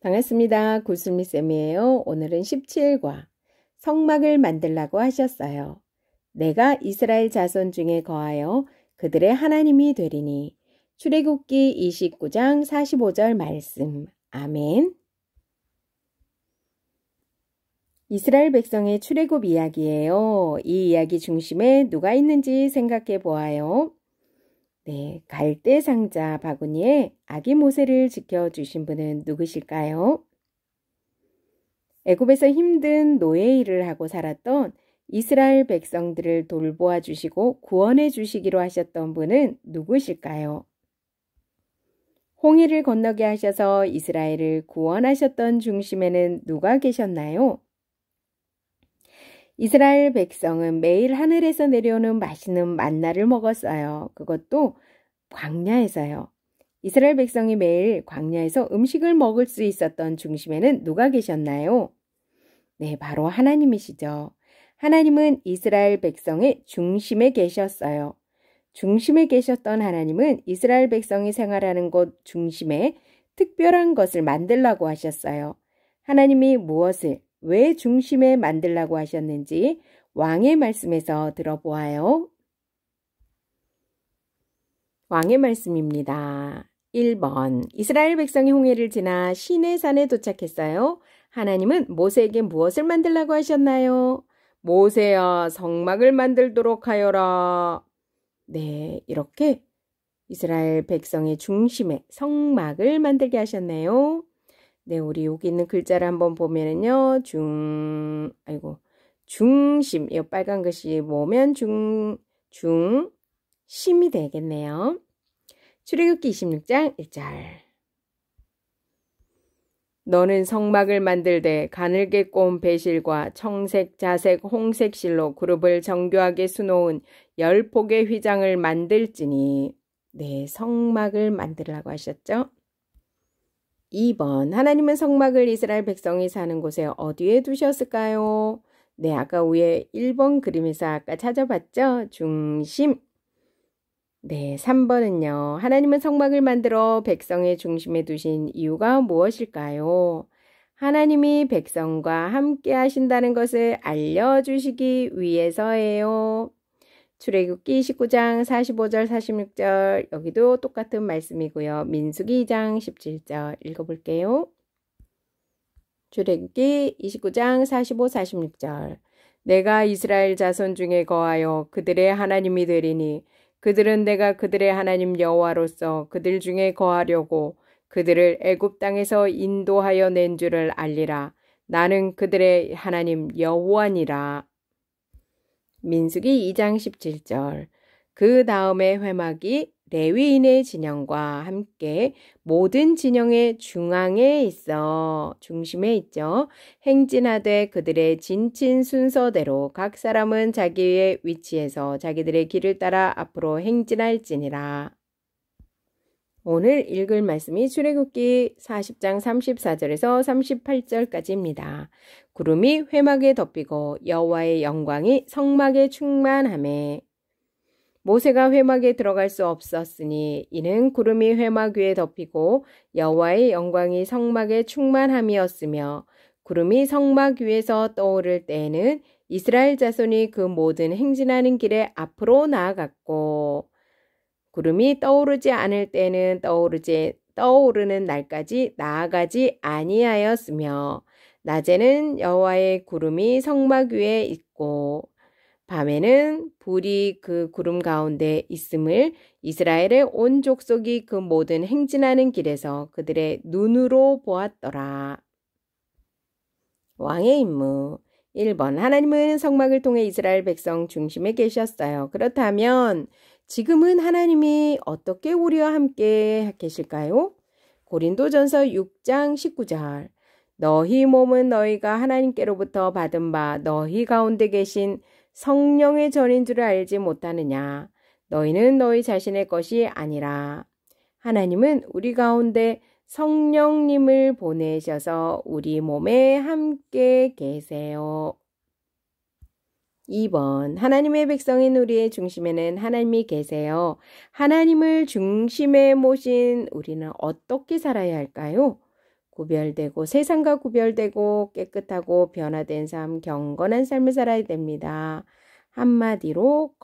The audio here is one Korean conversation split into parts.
반갑습니다. 구슬미쌤이에요. 오늘은 17과 성막을 만들라고 하셨어요. 내가 이스라엘 자손 중에 거하여 그들의 하나님이 되리니. 출애굽기 29장 45절 말씀. 아멘. 이스라엘 백성의 출애굽 이야기예요. 이 이야기 중심에 누가 있는지 생각해 보아요. 네, 갈대 상자 바구니에 아기 모세를 지켜주신 분은 누구실까요? 애굽에서 힘든 노예 일을 하고 살았던 이스라엘 백성들을 돌보아 주시고 구원해 주시기로 하셨던 분은 누구실까요? 홍해를 건너게 하셔서 이스라엘을 구원하셨던 중심에는 누가 계셨나요? 이스라엘 백성은 매일 하늘에서 내려오는 맛있는 만나를 먹었어요. 그것도 광야에서요. 이스라엘 백성이 매일 광야에서 음식을 먹을 수 있었던 중심에는 누가 계셨나요? 네, 바로 하나님이시죠. 하나님은 이스라엘 백성의 중심에 계셨어요. 중심에 계셨던 하나님은 이스라엘 백성이 생활하는 곳 중심에 특별한 것을 만들라고 하셨어요. 하나님이 무엇을 왜 중심에 만들라고 하셨는지 왕의 말씀에서 들어보아요. 왕의 말씀입니다. 1번 이스라엘 백성이 홍해를 지나 시내산에 도착했어요. 하나님은 모세에게 무엇을 만들라고 하셨나요? 모세야, 성막을 만들도록 하여라. 네, 이렇게 이스라엘 백성의 중심에 성막을 만들게 하셨네요. 네, 우리 여기 있는 글자를 한번 보면은요. 중심. 이 빨간 글씨 보면 중심이 되겠네요. 출애굽기 26장 1절. 너는 성막을 만들되 가늘게 꼰 배실과 청색, 자색, 홍색 실로 그룹을 정교하게 수놓은 10폭의 휘장을 만들지니. 네, 성막을 만들라고 하셨죠. 2번 하나님은 성막을 이스라엘 백성이 사는 곳에 어디에 두셨을까요? 네, 아까 위에 1번 그림에서 아까 찾아봤죠? 중심. 네, 3번은요. 하나님은 성막을 만들어 백성의 중심에 두신 이유가 무엇일까요? 하나님이 백성과 함께 하신다는 것을 알려주시기 위해서예요. 출애굽기 19장 45절 46절 여기도 똑같은 말씀이고요. 민수기 2장 17절 읽어볼게요. 출애굽기 29장 45, 46절 내가 이스라엘 자손 중에 거하여 그들의 하나님이 되리니 그들은 내가 그들의 하나님 여호와로서 그들 중에 거하려고 그들을 애굽 땅에서 인도하여 낸 줄을 알리라. 나는 그들의 하나님 여호와니라. 민수기 2장 17절 그 다음에 회막이 레위인의 진영과 함께 모든 진영의 중앙에 있어 중심에 있죠. 행진하되 그들의 진친 순서대로 각 사람은 자기의 위치에서 자기들의 길을 따라 앞으로 행진할지니라. 오늘 읽을 말씀이 출애굽기 40장 34절에서 38절까지입니다. 구름이 회막에 덮이고 여호와의 영광이 성막에 충만하매 모세가 회막에 들어갈 수 없었으니 이는 구름이 회막 위에 덮이고 여호와의 영광이 성막에 충만함이었으며 구름이 성막 위에서 떠오를 때에는 이스라엘 자손이 그 모든 행진하는 길에 앞으로 나아갔고 구름이 떠오르지 않을 때는 떠오르는 날까지 나아가지 아니하였으며 낮에는 여호와의 구름이 성막 위에 있고 밤에는 불이 그 구름 가운데 있음을 이스라엘의 온 족속이 그 모든 행진하는 길에서 그들의 눈으로 보았더라. 왕의 임무 1번 하나님은 성막을 통해 이스라엘 백성 중심에 계셨어요. 그렇다면 지금은 하나님이 어떻게 우리와 함께 계실까요? 고린도전서 6장 19절 너희 몸은 너희가 하나님께로부터 받은 바 너희 가운데 계신 성령의 전인 줄 알지 못하느냐. 너희는 너희 자신의 것이 아니라 하나님은 우리 가운데 성령님을 보내셔서 우리 몸에 함께 계세요. 2번 하나님의 백성인 우리의 중심에는 하나님이 계세요. 하나님을 중심에 모신 우리는 어떻게 살아야 할까요? 구별되고 세상과 구별되고 깨끗하고 변화된 삶, 경건한 삶을 살아야 됩니다. 한마디로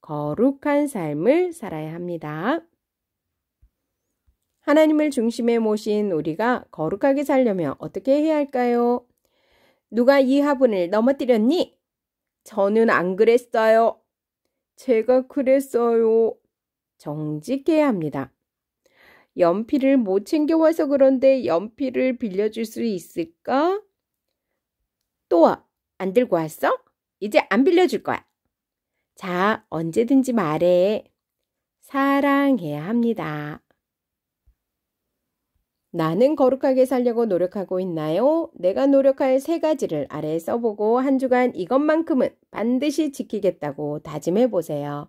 거룩한 삶을 살아야 합니다. 하나님을 중심에 모신 우리가 거룩하게 살려면 어떻게 해야 할까요? 누가 이 화분을 넘어뜨렸니? 저는 안 그랬어요. 제가 그랬어요. 정직해야 합니다. 연필을 못 챙겨와서 그런데 연필을 빌려줄 수 있을까? 또 안 들고 왔어? 이제 안 빌려줄 거야. 자, 언제든지 말해. 사랑해야 합니다. 나는 거룩하게 살려고 노력하고 있나요? 내가 노력할 3가지를 아래에 써보고 한 주간 이것만큼은 반드시 지키겠다고 다짐해 보세요.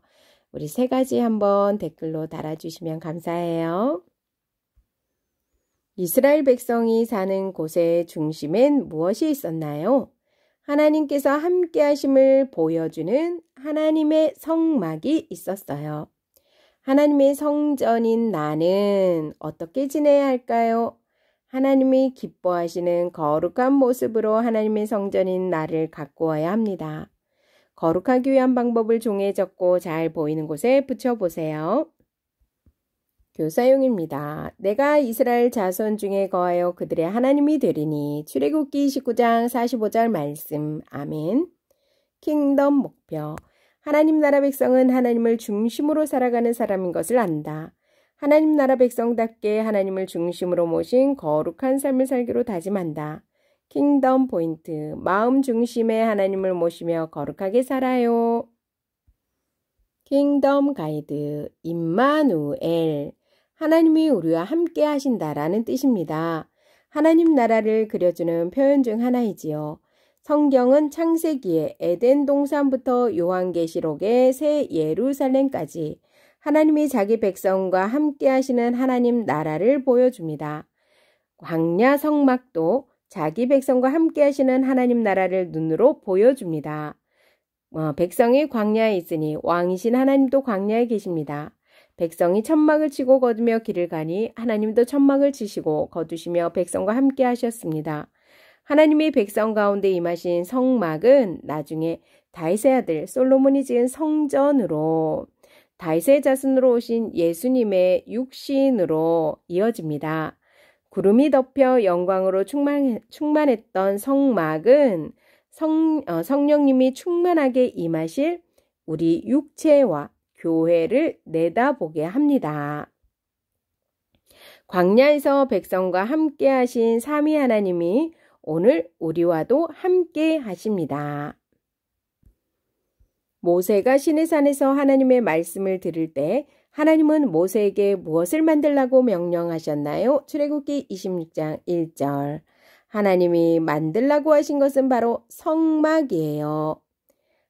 우리 3가지 한번 댓글로 달아주시면 감사해요. 이스라엘 백성이 사는 곳의 중심엔 무엇이 있었나요? 하나님께서 함께 하심을 보여주는 하나님의 성막이 있었어요. 하나님의 성전인 나는 어떻게 지내야 할까요? 하나님이 기뻐하시는 거룩한 모습으로 하나님의 성전인 나를 가꾸어야 합니다. 거룩하기 위한 방법을 종이에 적고 잘 보이는 곳에 붙여보세요. 교사용입니다. 내가 이스라엘 자손 중에 거하여 그들의 하나님이 되리니. 출애굽기 29장 45절 말씀. 아멘. 킹덤 목표. 하나님 나라 백성은 하나님을 중심으로 살아가는 사람인 것을 안다. 하나님 나라 백성답게 하나님을 중심으로 모신 거룩한 삶을 살기로 다짐한다. 킹덤 포인트. 마음 중심에 하나님을 모시며 거룩하게 살아요. 킹덤 가이드. 임마누엘. 하나님이 우리와 함께 하신다라는 뜻입니다. 하나님 나라를 그려주는 표현 중 하나이지요. 성경은 창세기의 에덴 동산부터 요한계시록의 새 예루살렘까지 하나님이 자기 백성과 함께 하시는 하나님 나라를 보여줍니다. 광야 성막도 자기 백성과 함께 하시는 하나님 나라를 눈으로 보여줍니다. 백성이 광야에 있으니 왕이신 하나님도 광야에 계십니다. 백성이 천막을 치고 거두며 길을 가니 하나님도 천막을 치시고 거두시며 백성과 함께 하셨습니다. 하나님이 백성 가운데 임하신 성막은 나중에 다윗의 아들 솔로몬이 지은 성전으로 다윗의 자손으로 오신 예수님의 육신으로 이어집니다. 구름이 덮여 영광으로 충만했던 성막은 성령님이 충만하게 임하실 우리 육체와 교회를 내다보게 합니다. 광야에서 백성과 함께 하신 삼위 하나님이 오늘 우리와도 함께 하십니다. 모세가 시내산에서 하나님의 말씀을 들을 때 하나님은 모세에게 무엇을 만들라고 명령하셨나요? 출애굽기 26장 1절. 하나님이 만들라고 하신 것은 바로 성막이에요.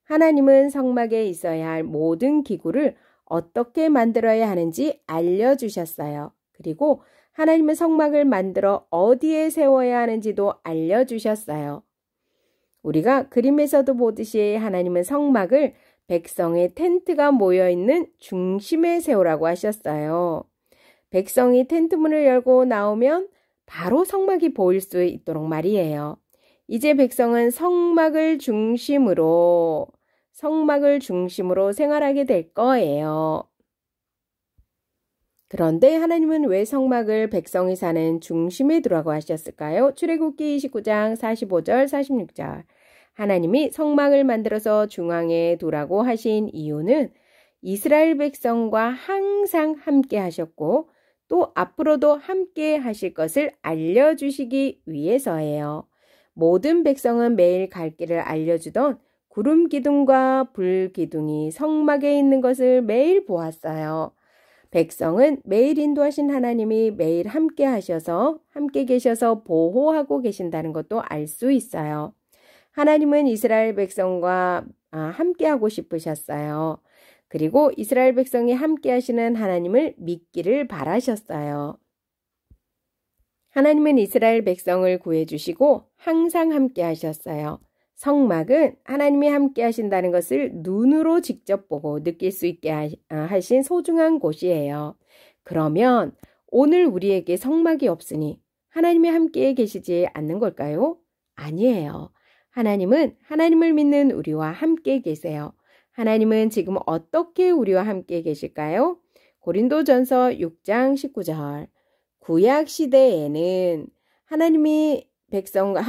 하나님은 성막에 있어야 할 모든 기구를 어떻게 만들어야 하는지 알려주셨어요. 그리고 하나님은 성막을 만들어 어디에 세워야 하는지도 알려주셨어요. 우리가 그림에서도 보듯이 하나님은 성막을 백성의 텐트가 모여있는 중심에 세우라고 하셨어요. 백성이 텐트 문을 열고 나오면 바로 성막이 보일 수 있도록 말이에요. 이제 백성은 성막을 중심으로 생활하게 될 거예요. 그런데 하나님은 왜 성막을 백성이 사는 중심에 두라고 하셨을까요? 출애굽기 29장 45절 46절. 하나님이 성막을 만들어서 중앙에 두라고 하신 이유는 이스라엘 백성과 항상 함께 하셨고 또 앞으로도 함께 하실 것을 알려주시기 위해서예요. 모든 백성은 매일 갈 길을 알려주던 구름 기둥과 불 기둥이 성막에 있는 것을 매일 보았어요. 백성은 매일 인도하신 하나님이 매일 함께 계셔서 보호하고 계신다는 것도 알 수 있어요. 하나님은 이스라엘 백성과 함께하고 싶으셨어요. 그리고 이스라엘 백성이 함께 하시는 하나님을 믿기를 바라셨어요. 하나님은 이스라엘 백성을 구해주시고 항상 함께 하셨어요. 성막은 하나님이 함께 하신다는 것을 눈으로 직접 보고 느낄 수 있게 하신 소중한 곳이에요. 그러면 오늘 우리에게 성막이 없으니 하나님이 함께 계시지 않는 걸까요? 아니에요. 하나님은 하나님을 믿는 우리와 함께 계세요. 하나님은 지금 어떻게 우리와 함께 계실까요? 고린도전서 6장 19절. 구약 시대에는 하나님이 백성과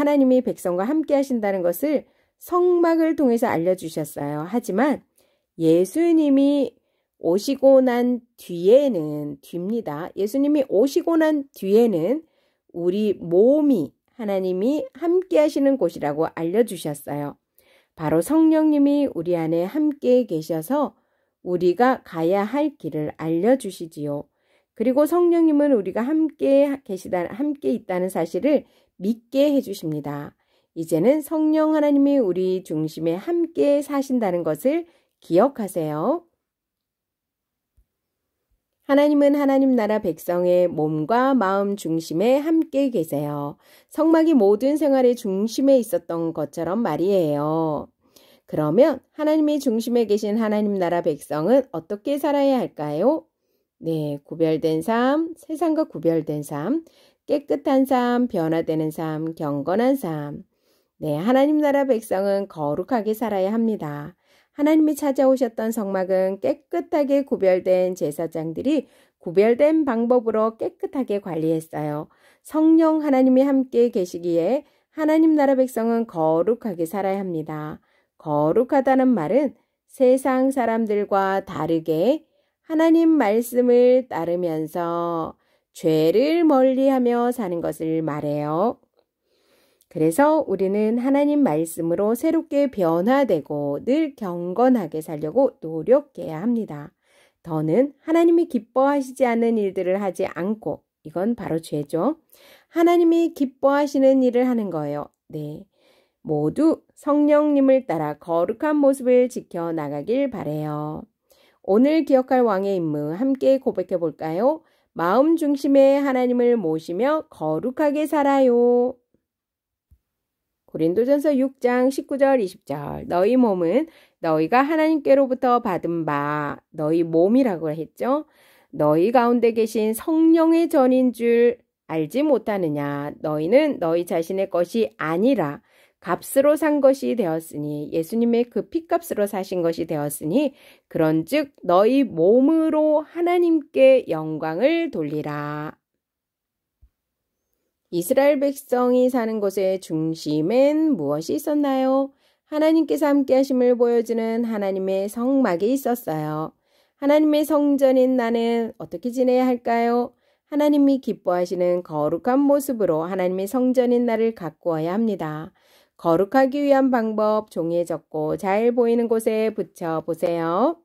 함께 하신다는 것을 성막을 통해서 알려주셨어요. 하지만 예수님이 오시고 난 뒤에는 예수님이 오시고 난 뒤에는 우리 몸이 하나님이 함께 하시는 곳이라고 알려주셨어요. 바로 성령님이 우리 안에 함께 계셔서 우리가 가야 할 길을 알려주시지요. 그리고 성령님은 우리가 함께 있다는 사실을 믿게 해주십니다. 이제는 성령 하나님이 우리 중심에 함께 사신다는 것을 기억하세요. 하나님은 하나님 나라 백성의 몸과 마음 중심에 함께 계세요. 성막이 모든 생활의 중심에 있었던 것처럼 말이에요. 그러면 하나님의 중심에 계신 하나님 나라 백성은 어떻게 살아야 할까요? 네, 구별된 삶, 세상과 구별된 삶, 깨끗한 삶, 변화되는 삶, 경건한 삶. 네, 하나님 나라 백성은 거룩하게 살아야 합니다. 하나님이 찾아오셨던 성막은 깨끗하게 구별된 제사장들이 구별된 방법으로 깨끗하게 관리했어요. 성령 하나님이 함께 계시기에 하나님 나라 백성은 거룩하게 살아야 합니다. 거룩하다는 말은 세상 사람들과 다르게 하나님 말씀을 따르면서 죄를 멀리하며 사는 것을 말해요. 그래서 우리는 하나님 말씀으로 새롭게 변화되고 늘 경건하게 살려고 노력해야 합니다. 더는 하나님이 기뻐하시지 않는 일들을 하지 않고, 이건 바로 죄죠. 하나님이 기뻐하시는 일을 하는 거예요. 네, 모두 성령님을 따라 거룩한 모습을 지켜나가길 바라요. 오늘 기억할 왕의 임무 함께 고백해 볼까요? 마음 중심에 하나님을 모시며 거룩하게 살아요. 고린도전서 6장 19절 20절. 너희 몸은 너희가 하나님께로부터 받은 바 너희 몸이라고 했죠. 너희 가운데 계신 성령의 전인 줄 알지 못하느냐. 너희는 너희 자신의 것이 아니라 값으로 산 것이 되었으니, 예수님의 그 피값으로 사신 것이 되었으니 그런즉 너희 몸으로 하나님께 영광을 돌리라. 이스라엘 백성이 사는 곳의 중심엔 무엇이 있었나요? 하나님께서 함께 하심을 보여주는 하나님의 성막이 있었어요. 하나님의 성전인 나는 어떻게 지내야 할까요? 하나님이 기뻐하시는 거룩한 모습으로 하나님의 성전인 나를 가꾸어야 합니다. 거룩하기 위한 방법 종이에 적고 잘 보이는 곳에 붙여보세요.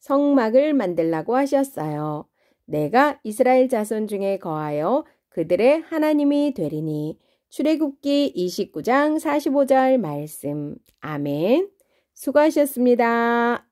성막을 만들라고 하셨어요. 내가 이스라엘 자손 중에 거하여 그들의 하나님이 되리니. 출애굽기 29장 45절 말씀. 아멘. 수고하셨습니다.